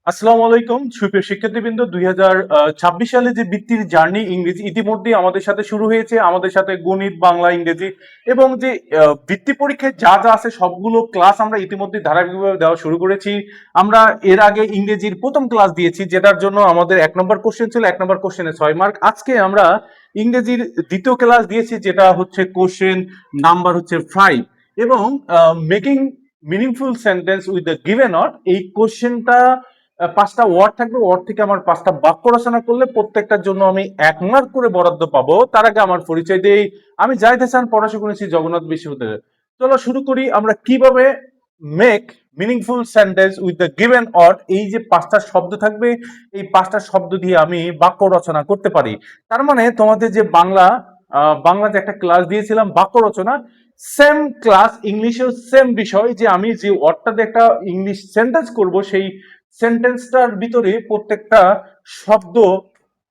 আসসালামু আলাইকুম সুপ্রিয় শিক্ষার্থীবৃন্দ। 2026 সালে যে বৃত্তির জার্নি ইংরেজি ইতিমধ্যে আমাদের সাথে শুরু হয়েছে। আমাদের সাথে গণিত, বাংলা, ইংরেজি এবং যে বৃত্তি পরীক্ষায় যা যা আছে সবগুলো ক্লাস আমরা ইতিমধ্যে ধারাবাহিকভাবে দেওয়া শুরু করেছি। আমরা এর আগে ইংরেজির প্রথম ক্লাস দিয়েছি, যেটার জন্য আমাদের 1 নম্বর কোশ্চেন ছিল, 1 নম্বর কোশ্চেনে 6 মার্ক। আজকে আমরা ইংরেজির দ্বিতীয় ক্লাস দিয়েছি, যেটা হচ্ছে কোশ্চেন নাম্বার হচ্ছে 5 এবং making meaningful sentence with the given or. এই কোশ্চেনটা 5টা ওয়ার্ড থাকবে, ওয়ার্ড থেকে আমার 5টা বাক্য রচনা করলে প্রত্যেকটার জন্য আমি 1 মার্ক করে বরাদ্দ পাবো। তার আগে আমার পরিচয় দেই। আমি জাহিদ হাসান, পড়াশোনা করেছি জগন্নাথ বিশ্ববিদ্যালয়ে। চলো শুরু করি। আমরা কিভাবে make meaningful sentence with the given or, এই যে 5টা শব্দ থাকবে, এই 5টা শব্দ দিয়ে আমি বাক্য রচনা করতে পারি। তার মানে তোমাদের যে বাংলা যে একটা ক্লাস দিয়েছিলাম বাক্য রচনা, সেম ক্লাস ইংলিশেও সেম বিষয়, যে আমি যে ওয়ার্ডটা দিয়ে একটা ইংলিশ সেন্টেন্স করব, সেই সেন্টেন্সটার ভিতরে প্রত্যেকটা শব্দ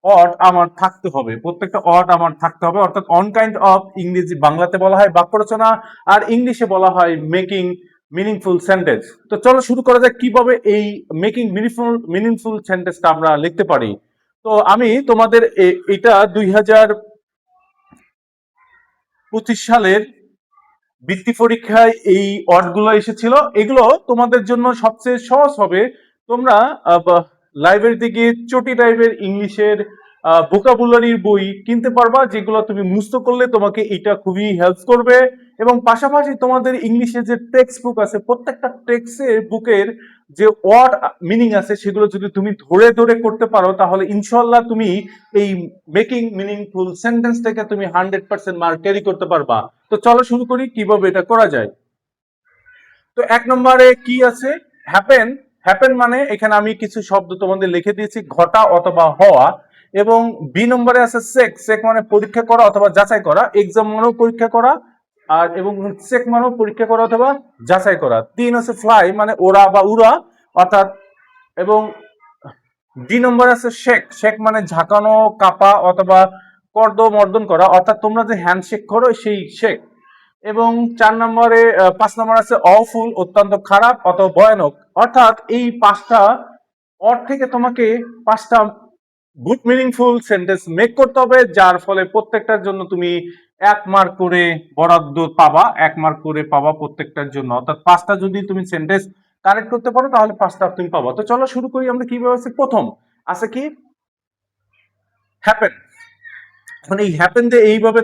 অড আমার থাকতে হবে, প্রত্যেকটা অড আমার থাকতে হবে। অর্থাৎ অন কাইন্ড অফ, ইংরেজি বাংলাতে বলা হয় বাক্য রচনা, আর ইংলিশে বলা হয় মেকিং মিনিংফুল সেন্টেন্স। তো চলো শুরু করা যাক কিভাবে এই মেকিং মিনিংফুল সেন্টেন্সটা আমরা লিখতে পারি। তো আমি তোমাদের এটা 2025 সালের বৃত্তি পরীক্ষায় এই ওয়ার্ডগুলো এসেছিল। এগুলো তোমাদের জন্য সবচেয়ে সহজ হবে। তোমরা লাইব্রেরি থেকে চটি টাইপের ইংলিশের ভোকাবুলারির বই কিনতে পারবা, যেগুলো তুমি মুখস্থ করলে তোমাকে এটা খুবই হেল্প করবে। এবং পাশাপাশি তোমাদের ইংলিশে যে টেক্সট বুক আছে, প্রত্যেকটা টেক্সটের বুকের যে ওয়ার্ড মিনিং আছে, সেগুলো যদি তুমি ধরে ধরে করতে পারো, তাহলে ইনশাল্লাহ তুমি এই মেকিং মিনিংফুল সেন্টেন্স থেকে তুমি 100% মার্ক ক্যারি করতে পারবা। তো চলো শুরু করি কিভাবে এটা করা যায়। তো 1 নম্বরে কি আছে? হ্যাপেন। হ্যাপেন মানে এখানে আমি কিছু শব্দ তোমাদের লিখে দিয়েছি, ঘটা অথবা হওয়া। এবং B নম্বরে আছে সেক। সেক মানে পরীক্ষা করা অথবা যাচাই করা। এক্সাম মানেও পরীক্ষা করা, আর এবং চেক মানেও পরীক্ষা করা অথবা যাচাই করা। 3 হচ্ছে ফ্লাই মানে ওরা বা উড়া, অর্থাৎ। এবং D নম্বরে আছে শেক। শেক মানে ঝাঁকানো, কাপা অথবা কর্দমর্দন করা, অর্থাৎ তোমরা যে হ্যান্ডশেক করো সেই শেক। এবং 4 নম্বরে 5 নম্বর আছে অফুল, অত্যন্ত খারাপ অথবা ভয়ানক। অর্থাৎ এই 5টা অর্থ থেকে তোমাকে 5টা গুড মিনিংফুল সেন্টেন্স মেক করতে হবে, যার ফলে প্রত্যেকটার জন্য তুমি 1 মার্ক করে বরাদ্দ পাবা, 1 মার্ক করে পাবা প্রত্যেকটার জন্য। অর্থাৎ 5টা যদি তুমি সেন্টেন্স কারেক্ট করতে পারো, তাহলে 5টা তুমি পাবা। তো চলো শুরু করি আমরা কিভাবে আছে। প্রথম আছে কি? হ্যাপেন। এখন এই হ্যাপেন দিয়ে এইভাবে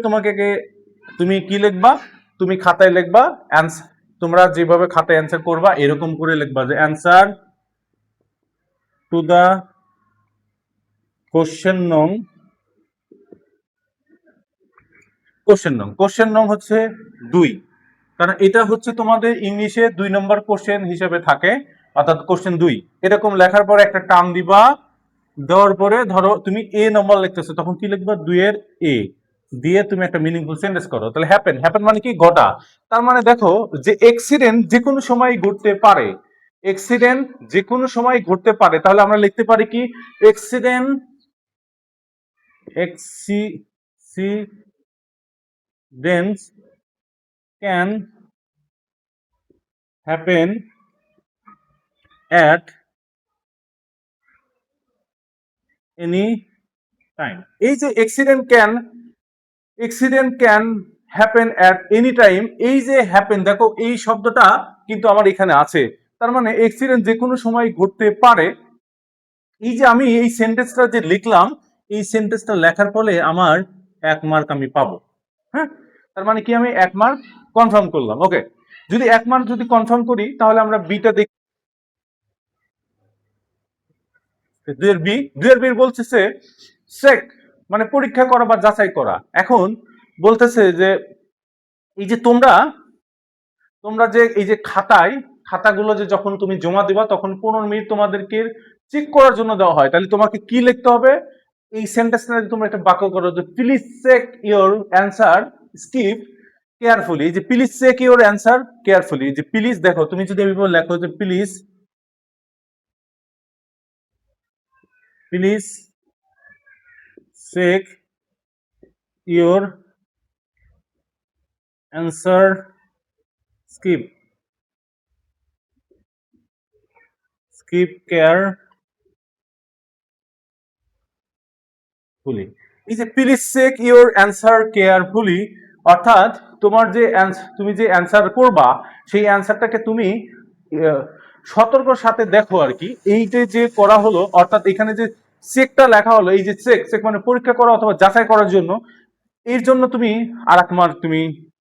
তুমি কি লিখবা? তুমি খাতায় লিখবা অ্যান্সার। তোমরা যেভাবে খাতায় অ্যান্সার করবা এরকম করে লিখবা যে অ্যান্সার টু দা কোশ্চেন নং। কোশ্চেন নং হচ্ছে 2, কারণ এটা হচ্ছে তোমাদের ইংলিশে 2 নম্বর কোশ্চেন হিসেবে থাকে, অর্থাৎ কোশ্চেন 2। এরকম লেখার পরে একটা টার্ম দিবা, দেওয়ার পরে ধরো তুমি নম্বর লিখতেছো, তখন কি লিখবা? 2 এর এ দিয়ে তুমি একটা মিনিংফুল সেন্টেন্স করো। তাহলে হ্যাপেন। হ্যাপেন মানে কি? ঘটা। তার মানে দেখো যে এক্সিডেন্ট যে কোনো সময় ঘটতে পারে, এক্সিডেন্ট যে কোনো সময় ঘটতে পারে। তাহলে আমরা লিখতে পারি কি? Accident accidents can happen at any time. এই যে accident can happen at any time, এই যে হ্যাপেন, দেখো এই শব্দটা কিন্তু আমার এখানে আছে। তার মানে এক্সিডেন্ট যে কোনো সময় ঘটতে পারে। এই যে আমি এই সেন্টেন্সটা যে লিখলাম, এই সেন্টেন্সটা লেখার ফলে আমার 1 মার্ক আমি পাবো। হ্যাঁ, তার মানে কি? আমি 1 মার্ক কনফার্ম করলাম। ওকে, যদি 1 মার্ক যদি কনফার্ম করি, তাহলে আমরা বিটা দেখি। 2 এর বি বলতেছে চেক মানে পরীক্ষা করা বা যাচাই করা। এখন বলতেছে যে এই যে তোমরা তোমরা যে এই যে খাতাগুলো যে যখন তুমি জমা দিবা, তখন 15 মিনিট তোমাদেরকে চেক করার জন্য দেওয়া হয়। তাহলে তোমাকে কি লিখতে হবে? এই সেন্টেন্সটা তোমরা একটা বাক্য করো যে please check your answer skip carefully. এই যে please check your answer carefully, যে প্লিজ, দেখো তুমি যদি এইভাবে লেখো যে please please check your answer skip carefully, fully. এই যে please check your answer carefully, অর্থাৎ তোমার যে তুমি যে অ্যান্সার করবা সেই অ্যান্সারটাকে তুমি আহ, সতর্কর সাথে দেখো আর কি। এইটা যে করা হলো, অর্থাৎ এখানে যে চেকটা লেখা হলো, এই যে চেক চেক মানে পরীক্ষা করা অথবা যাচাই করার জন্য, এর জন্য তুমি আর এক মার্ক তুমি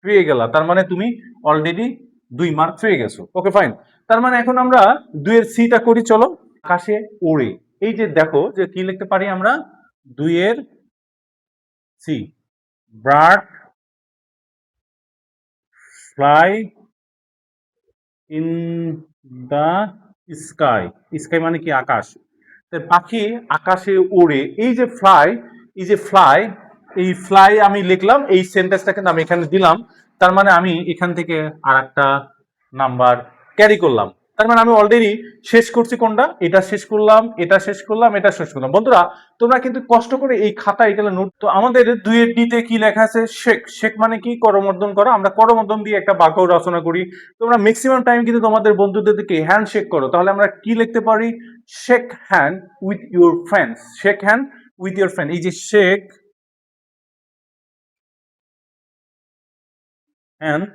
পেয়ে গেলা। তার মানে তুমি অলরেডি 2 মার্ক পেয়ে গেছো। Okay fine. তার মানে এখন আমরা 2 এর সিটা করি, চলো। আকাশে ওড়ে, এই যে দেখো যে কি লিখতে পারি আমরা, 2 এর সি, bird fly in the sky. Sky মানে কি, আকাশ। পাখি আকাশে ওড়ে, এই যে ফ্লাই, এই যে ফ্লাই, এই ফ্লাই আমি লিখলাম, এই সেন্টেন্সটা কিন্তু আমি এখানে দিলাম। তার মানে আমি এখান থেকে আর একটা নাম্বার ক্যারি করলাম। তার মানে আমি অলরেডি শেষ করছি কোনটা, এটা শেষ করলাম, এটা শেষ করলাম, এটা শেষ করলাম। বন্ধুরা তোমরা কিন্তু কষ্ট করে এই খাতা এগুলো নোট। তো আমাদের 2 এর ডিতে কি লেখা আছে, শেখ। শেখ মানে কি, করমর্দন করা। আমরা করমর্দন দিয়ে একটা বাক্য রচনা করি। তোমরা ম্যাক্সিমাম টাইম কিন্তু তোমাদের বন্ধুদেরকে হ্যান্ড শেক করো, তাহলে আমরা কি লিখতে পারি, shake hand with your friends. Shake hand with your friend, এই যে শেক হ্যান্ড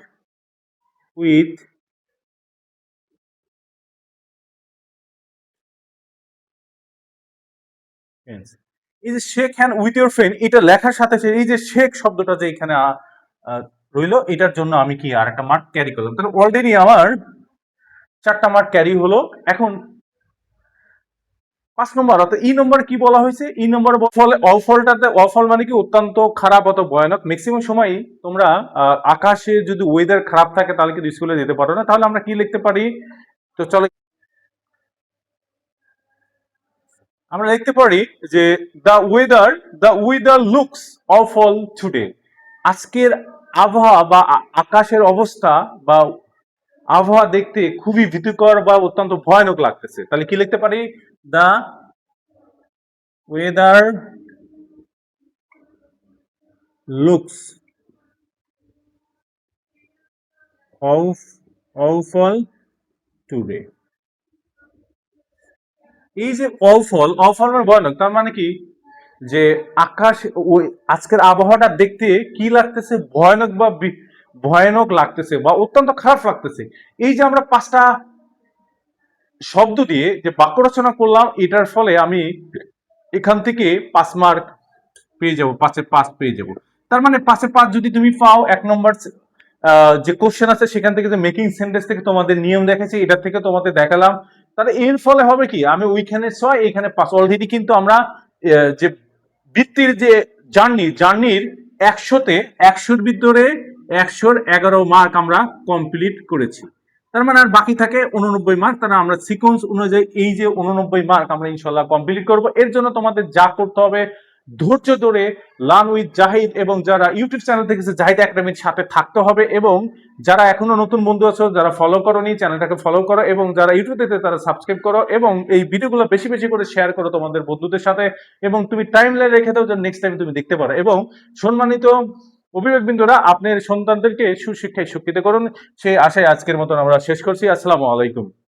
উইথ ফ্রেন্ডস। এই যে shake hand with your friend, এটা লেখার সাথে সাথে এই যে শেক শব্দটা যে এখানে রইলো, এটার জন্য আমি কি আর একটা মার্ক ক্যারি করলাম। তাহলে অলরেডি আমার 4টা মার্ক ক্যারি হলো। এখন 5 নম্বর, অর্থাৎ ই নম্বর কি বলা হয়েছে, ই নম্বর ফলে অফলটাতে, অফল মানে কি অত্যন্ত খারাপ অত ভয়ানক। ম্যাক্সিমাম সময় তোমরা আকাশে যদি ওয়েদার খারাপ থাকে তাহলে কিন্তু স্কুলে যেতে পারো না। তাহলে আমরা কি লিখতে পারি, তো চলো আমরা লিখতে পারি যে the weather, the weather looks awful today. আজকের আবহাওয়া বা আকাশের অবস্থা বা আবহাওয়া দেখতে খুবই ভীতিকর বা অত্যন্ত ভয়ানক লাগতেছে। তাহলে কি লিখতে পারি, the weather looks off awful today. এই যে অফল, অফল মানে ভয়ানক, তার মানে কি যে আকাশ, ওই আজকের আবহাওয়াটা দেখতে কি লাগতেছে, ভয়ানক বা ভয়ানক লাগতেছে বা অত্যন্ত খারাপ লাগতেছে। এই যে আমরা 5টা শব্দ দিয়ে যে বাক্য রচনা করলাম, এটার ফলে আমি এখান থেকে 5 মার্ক পেয়ে যাব, 5-এ 5 পেয়ে যাব। তার মানে 5-এ 5 যদি তুমি পাও, 1 নম্বর যে কোশ্চেন আছে সেখান থেকে, যে মেকিং সেন্টেন্স থেকে তোমাদের নিয়ম দেখেছি, এটা থেকে তোমাদের দেখালাম। তাহলে এর ফলে হবে কি, আমি ওইখানে 6 এখানে 5, অলরেডি কিন্তু আমরা যে বৃত্তির যে জার্নির 100-তে 100-র ভিতরে 111 মার্ক আমরা কমপ্লিট করেছি। তার মানে আর বাকি থাকে 89 মার্ক। তাহলে আমরা সিকোয়েন্স অনুযায়ী এই যে 89 মার্ক আমরা ইনশাল্লাহ কমপ্লিট করব। এর জন্য তোমাদের যা করতে হবে, ধৈর্য ধরে লার্ন উইথ জাহিদ, এবং যারা ইউটিউব চ্যানেল থেকে জাহিদ একাডেমির সাথে থাকতে হবে, এবং যারা এখনো নতুন বন্ধু আছো, যারা ফলো করোনি চ্যানেলটাকে ফলো করো, এবং যারা ইউটিউবে তারা সাবস্ক্রাইব করো, এবং এই ভিডিওগুলো বেশি বেশি করে শেয়ার করো তোমাদের বন্ধুদের সাথে, এবং তুমি টাইম লাইন রেখে দাও যেন নেক্সট টাইম তুমি দেখতে পারো। এবং সম্মানিত অভিভাবকবৃন্দরা, আপনার সন্তানদেরকে সুশিক্ষায় শিক্ষিত করুন, সেই আশায় আজকের মতন আমরা শেষ করছি। আসসালামু আলাইকুম।